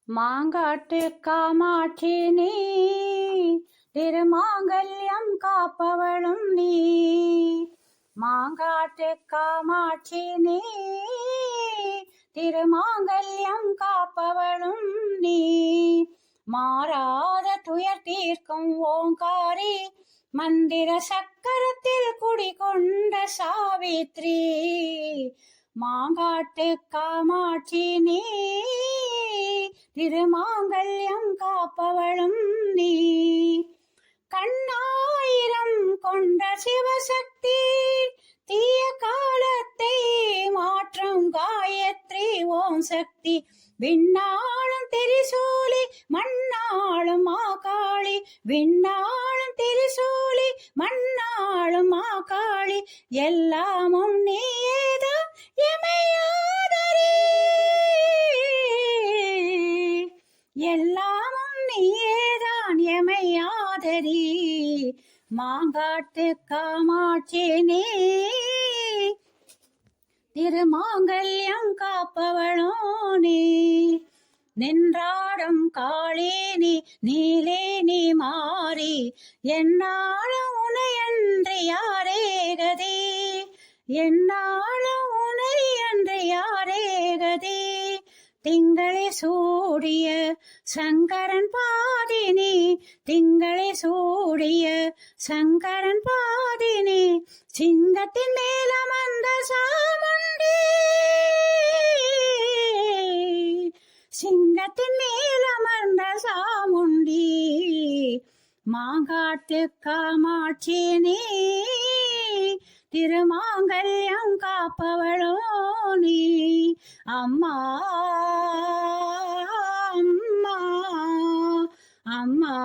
மாங்காட்டு காமாட்சி நீ, திருமாங்கல்யம் காப்பவளும் நீ. மாங்காட்டு காமாட்சி நீ, திருமாங்கல்யம் காப்பவளும் நீ. மாறாத துயர் தீர்க்கும் ஓங்காரி, மந்திர சக்கரத்தில் குடிகொண்ட சாவித்ரி. மாங்காட்டு காமாட்சி நீ, திருமாங்கல்யம் காப்பவளும் நீ. கண்ணாயிரம் கொண்ட சிவசக்தி, தீய காலத்தை மாற்றும் காயத்ரி ஓம் சக்தி. விண்ணாளும் திரிசூலி மண்ணாளும் மாகாளி, விண்ணாளும் திரிசூலி மண்ணாளும் மாகாளி. எல்லாமும் நீயேதான் எமையாதரே, எல்லாமும் நீயேதான் எமையாதரி. மாங்காட்டு காமாட்சி நீ, திருமாங்கல்யம் காப்பவளோ நீ. நின்றாடும் காளி நீ, நீலே நீ மாறி, என்னாலும் உனையன்றி யாரே கதி, என்னாலும் உனையன்றி யாரே கதி. திங்களை சூடிய சங்கரன் பாதினி, திங்களை சூடிய சங்கரன் பாதினி. சிங்கத்தின் மேலமர்ந்த சாமுண்டி, சிங்கத்தின் மேலமர்ந்த சாமுண்டி. மாங்காட்டு காமாட்சி நீ, திருமாங்கல்யம் காப்பவளோ நீ. அம்மா அம்மா அம்மா